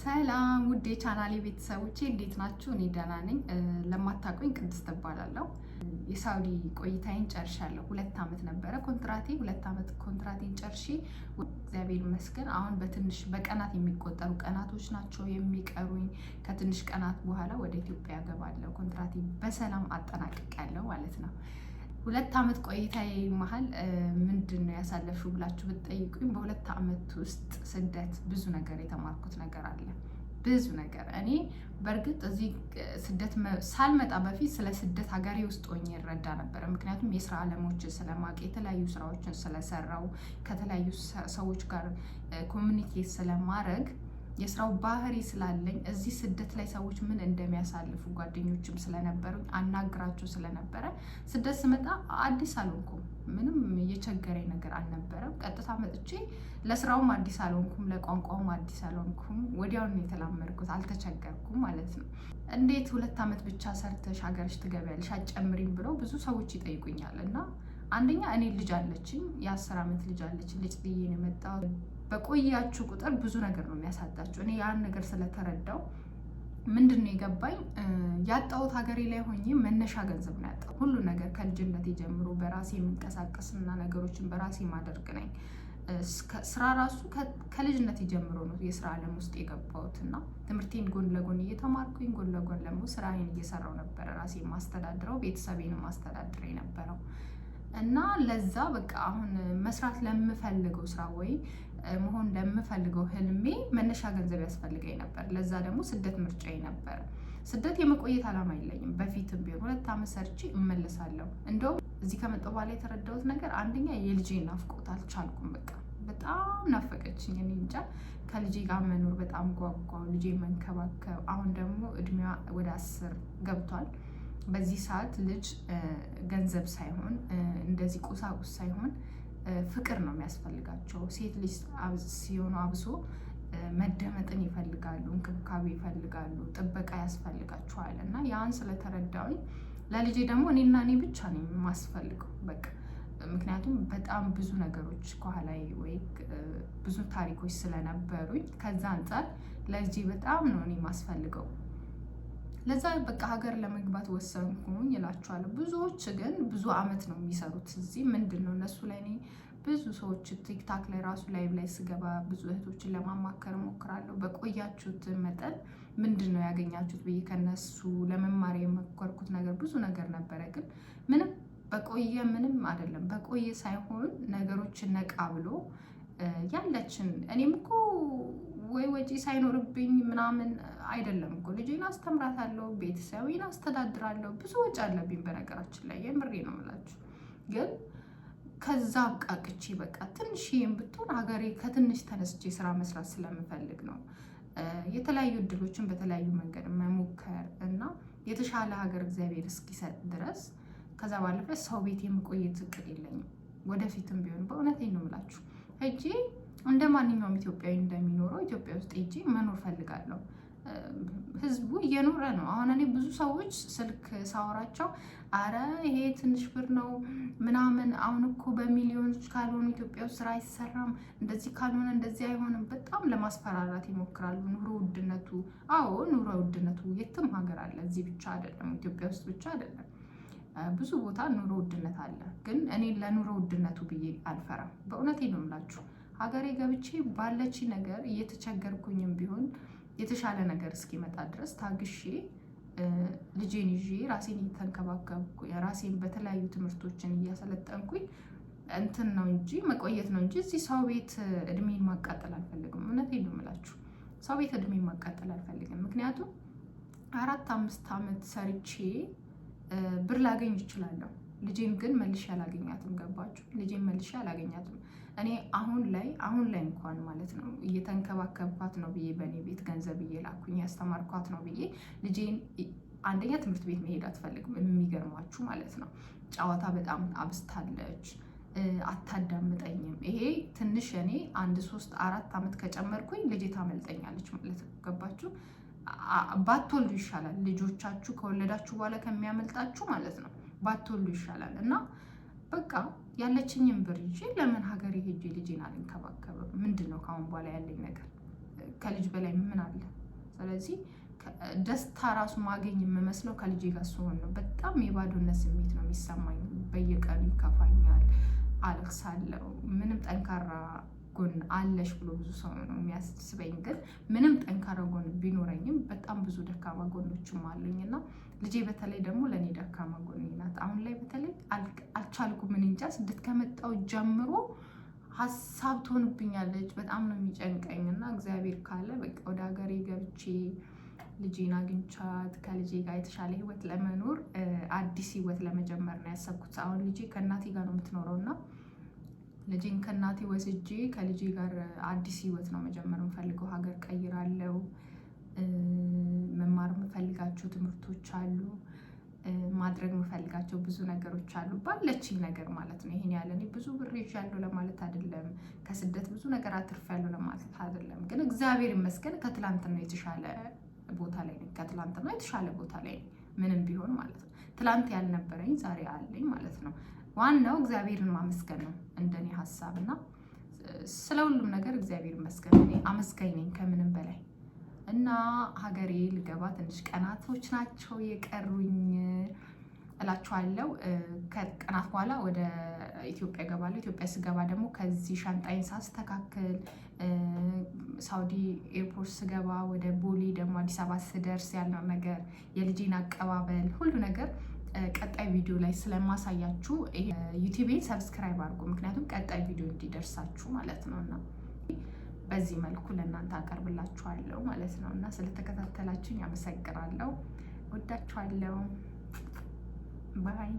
ሰላም ውድ የቻናሌ ቤተሰቦቼ እንዴት ናችሁ? እኔ ደህና ነኝ። ለማታውቁኝ ቅድስት እባላለሁ። የሳውዲ ቆይታዬን ጨርሻለሁ። 2 ዓመት ነበረ ኮንትራቴ። 2 ዓመት ኮንትራቴን ጨርሼ እግዚአብሔር ይመስገን አሁን በቀናት የሚቆጠሩ ቀናቶች ናቸው የሚቀሩኝ። ከትንሽ ቀናት በኋላ ወደ ኢትዮጵያ እገባለሁ። ኮንትራቴ በሰላም አጠናቅቄያለሁ ማለት ነው። 2 ዓመት ቆይታዬ መሀል ምንድን ነው ያሳለፍሽው ብላችሁ ብትጠይቁኝ በ2 ዓመት ውስጥ ስደት ብዙ ነገር የተማርኩት ነገር አለ። ብዙ ነገር እኔ በእርግጥ እዚህ ስደት ሳልመጣ በፊት ስለ ስደት ሀገሬ ውስጥ ሆኜ እረዳ ነበረ። ምክንያቱም የስራ ዓለሞችን ስለማውቅ የተለያዩ ስራዎችን ስለሰራው ከተለያዩ ሰዎች ጋር ኮሚኒኬት ስለማድረግ የስራው ባህሪ ስላለኝ እዚህ ስደት ላይ ሰዎች ምን እንደሚያሳልፉ ጓደኞችም ስለነበሩ አናግራቸው ስለነበረ ስደት ስመጣ አዲስ አልሆንኩም። ምንም የቸገረኝ ነገር አልነበረም። ቀጥታ መጥቼ ለስራውም አዲስ አልሆንኩም፣ ለቋንቋውም አዲስ አልሆንኩም። ወዲያውኑ የተላመድኩት አልተቸገርኩም ማለት ነው። እንዴት 2 ዓመት ብቻ ሰርተሽ ሀገርሽ ትገቢያለሽ አትጨምሪም ብለው ብዙ ሰዎች ይጠይቁኛል። እና አንደኛ እኔ ልጅ አለችኝ፣ የ10 ዓመት ልጅ አለችኝ። ልጅ ጥዬ ነው የመጣሁት። በቆያችሁ ቁጥር ብዙ ነገር ነው የሚያሳጣችሁ። እኔ ያን ነገር ስለተረዳው ምንድን ነው የገባኝ፣ ያጣሁት ሀገሬ ላይ ሆኜ መነሻ ገንዘብ ነው ያጣሁት። ሁሉ ነገር ከልጅነቴ ጀምሮ በራሴ የምንቀሳቀስና ነገሮችን በራሴ ማደርግ ነኝ። ስራ ራሱ ከልጅነቴ ጀምሮ ነው የስራ ዓለም ውስጥ የገባሁት እና ትምህርቴን ጎን ለጎን እየተማርኩኝ ጎን ለጎን ደግሞ ስራዬን እየሰራው ነበረ። ራሴ ማስተዳድረው ቤተሰቤን ማስተዳድረ የነበረው እና ለዛ በቃ አሁን መስራት ለምፈልገው ስራ ወይ መሆን ለምፈልገው ህልሜ መነሻ ገንዘብ ያስፈልገኝ ነበር። ለዛ ደግሞ ስደት ምርጫዬ ነበር። ስደት የመቆየት ዓላማ የለኝም። በፊትም ቢሆን 2 ዓመት ሰርቼ እመለሳለሁ። እንደውም እዚህ ከመጣሁ በኋላ የተረዳሁት ነገር አንደኛ የልጄን ናፍቆት አልቻልኩም። በቃ በጣም ናፈቀችኝ። እኔ እንጃ ከልጄ ጋር መኖር በጣም ጓጓው፣ ልጄ መንከባከብ። አሁን ደግሞ እድሜዋ ወደ 10 ገብቷል። በዚህ ሰዓት ልጅ ገንዘብ ሳይሆን እንደዚህ ቁሳቁስ ሳይሆን ፍቅር ነው የሚያስፈልጋቸው። ሴት ልጅ ሲሆኑ አብሶ መደመጥን ይፈልጋሉ፣ እንክብካቤ ይፈልጋሉ፣ ጥበቃ ያስፈልጋቸዋል። እና ያን ስለተረዳሁኝ ለልጄ ደግሞ እኔና እኔ ብቻ ነው የማስፈልገው በቃ። ምክንያቱም በጣም ብዙ ነገሮች ከኋላዬ ወይ ብዙ ታሪኮች ስለነበሩኝ ከዛ አንጻር ለልጄ በጣም ነው እኔ የማስፈልገው። ለዛ በቃ ሀገር ለመግባት ወሰንኩኝ እላችኋለሁ። ብዙዎች ግን ብዙ ዓመት ነው የሚሰሩት እዚህ። ምንድን ነው እነሱ ላይ እኔ ብዙ ሰዎች ቲክታክ ላይ ራሱ ላይቭ ላይ ስገባ ብዙ እህቶችን ለማማከር እሞክራለሁ። በቆያችሁት መጠን ምንድን ነው ያገኛችሁት ብዬ ከነሱ ለመማር የሞከርኩት ነገር ብዙ ነገር ነበረ። ግን ምንም በቆየ ምንም አይደለም። በቆየ ሳይሆን ነገሮችን ነቃ ብሎ ያለችን እኔም እኮ ወይ ወጪ ሳይኖርብኝ ምናምን አይደለም እኮ ልጄን አስተምራታለሁ፣ ቤተሰቤን አስተዳድራለሁ። ብዙ ወጪ አለብኝ በነገራችን ላይ የምሬ ነው የምላችሁ። ግን ከዛ አብቃቅቼ በቃ ትንሽዬም ብትሆን ሀገሬ ከትንሽ ተነስቼ ስራ መስራት ስለምፈልግ ነው። የተለያዩ እድሎችን በተለያዩ መንገድ መሞከር እና የተሻለ ሀገር እግዚአብሔር እስኪሰጥ ድረስ ከዛ ባለፈ ሰው ቤት የምቆየት እቅድ የለኝም። ወደፊትም ቢሆን በእውነቴን ነው የምላችሁ ሄጄ እንደ ማንኛውም ኢትዮጵያዊ እንደሚኖረው ኢትዮጵያ ውስጥ ሄጄ መኖር ፈልጋለሁ። ህዝቡ እየኖረ ነው። አሁን እኔ ብዙ ሰዎች ስልክ ሳወራቸው አረ ይሄ ትንሽ ብር ነው ምናምን፣ አሁን እኮ በሚሊዮኖች ካልሆኑ ኢትዮጵያ ውስጥ ስራ አይሰራም፣ እንደዚህ ካልሆነ እንደዚህ አይሆንም፣ በጣም ለማስፈራራት ይሞክራሉ። ኑሮ ውድነቱ፣ አዎ ኑሮ ውድነቱ የትም ሀገር አለ፣ እዚህ ብቻ አይደለም፣ ኢትዮጵያ ውስጥ ብቻ አይደለም። ብዙ ቦታ ኑሮ ውድነት አለ። ግን እኔ ለኑሮ ውድነቱ ብዬ አልፈራም። በእውነቴን ነው የምላችሁ። ሀገሬ ገብቼ ባለች ነገር እየተቸገርኩኝም ቢሆን የተሻለ ነገር እስኪመጣ ድረስ ታግሼ ልጄን ይዤ ራሴን እየተንከባከብኩ ራሴን በተለያዩ ትምህርቶችን እያሰለጠንኩኝ እንትን ነው እንጂ መቆየት ነው እንጂ እዚህ ሰው ቤት እድሜን ማቃጠል አልፈልግም። እውነቴን ነው የምላችሁ። ሰው ቤት እድሜን ማቃጠል አልፈልግም። ምክንያቱም 4-5 ዓመት ሰርቼ ብር ላገኝ እችላለሁ። ልጄን ግን መልሼ አላገኛትም። ገባችሁ? ልጄን መልሼ አላገኛትም። እኔ አሁን ላይ እንኳን ማለት ነው እየተንከባከብኳት ነው ብዬ በእኔ ቤት ገንዘብ እየላኩኝ ያስተማርኳት ነው ብዬ ልጄን አንደኛ ትምህርት ቤት መሄድ አትፈልግም። የሚገርማችሁ ማለት ነው ጨዋታ በጣም አብስታለች፣ አታዳምጠኝም። ይሄ ትንሽ እኔ 1-3-4 ዓመት ከጨመርኩኝ ልጄ ታመልጠኛለች ማለት ነው። ገባችሁ? ባትወልዱ ይሻላል። ልጆቻችሁ ከወለዳችሁ በኋላ ከሚያመልጣችሁ ማለት ነው ባትወልዱ ይሻላል። እና በቃ ያለችኝን ብር ይዤ ለምን ሀገሬ ሄጄ ልጄን አልንከባከብም? ምንድን ነው ካሁን በኋላ ያለኝ ነገር? ከልጅ በላይ ምን አለ? ስለዚህ ደስታ ራሱ ማገኝ የምመስለው ከልጄ ጋር ስሆን ነው። በጣም የባዶነት ስሜት ነው የሚሰማኝ። በየቀኑ ይከፋኛል፣ አለቅሳለሁ። ምንም ጠንካራ ጎን አለሽ ብሎ ብዙ ሰው ነው የሚያስበኝ። ግን ምንም ጠንካራ ጎን ቢኖረኝም በጣም ብዙ ደካማ ጎኖችም አሉኝ እና ልጄ በተለይ ደግሞ ለእኔ ደካማ ጎኔ ናት። አሁን ላይ በተለይ አልቻልኩም። ምን እንጃ ስደት ከመጣሁ ጀምሮ ሀሳብ ትሆንብኛለች። በጣም ነው የሚጨንቀኝ እና እግዚአብሔር ካለ በቃ ወደ ሀገሬ ገብቼ ልጄን አግኝቻት ከልጄ ጋር የተሻለ ህይወት ለመኖር አዲስ ህይወት ለመጀመር ነው ያሰብኩት። አሁን ልጄ ከእናቴ ጋር ነው የምትኖረው እና ልጄን ከእናቴ ወስጄ ከልጄ ጋር አዲስ ህይወት ነው መጀመር የምፈልገው። ሀገር ቀይራለሁ። መማር የምፈልጋቸው ትምህርቶች አሉ። ማድረግ የምፈልጋቸው ብዙ ነገሮች አሉ፣ ባለችኝ ነገር ማለት ነው። ይሄን ያለ እኔ ብዙ ብር ይዣለሁ ለማለት አይደለም። ከስደት ብዙ ነገር አትርፌያለሁ ለማለት አይደለም። ግን እግዚአብሔር ይመስገን ከትላንትና የተሻለ ቦታ ላይ ነኝ። ከትላንትና የተሻለ ቦታ ላይ ነኝ፣ ምንም ቢሆን ማለት ነው። ትላንት ያልነበረኝ ዛሬ አለኝ ማለት ነው። ዋናው እግዚአብሔርን ማመስገን ነው እንደኔ ሀሳብ እና ስለ ሁሉም ነገር እግዚአብሔር ይመስገን። እኔ አመስጋኝ ነኝ ከምንም በላይ እና ሀገሬ ልገባ ትንሽ ቀናቶች ናቸው የቀሩኝ እላችኋለሁ። ከቀናት በኋላ ወደ ኢትዮጵያ እገባለሁ። ኢትዮጵያ ስገባ ደግሞ ከዚህ ሻንጣይን ሳስተካክል ሳውዲ ኤርፖርት ስገባ ወደ ቦሌ ደግሞ አዲስ አበባ ስደርስ ያለው ነገር የልጄን አቀባበል ሁሉ ነገር ቀጣይ ቪዲዮ ላይ ስለማሳያችሁ ዩቲዩቤን ሰብስክራይብ አድርጉ። ምክንያቱም ቀጣይ ቪዲዮ እንዲደርሳችሁ ማለት ነው እና በዚህ መልኩ ለእናንተ አቀርብላችኋለሁ ማለት ነው እና ስለተከታተላችሁኝ አመሰግናለሁ። ወዳችኋለሁ። ባይ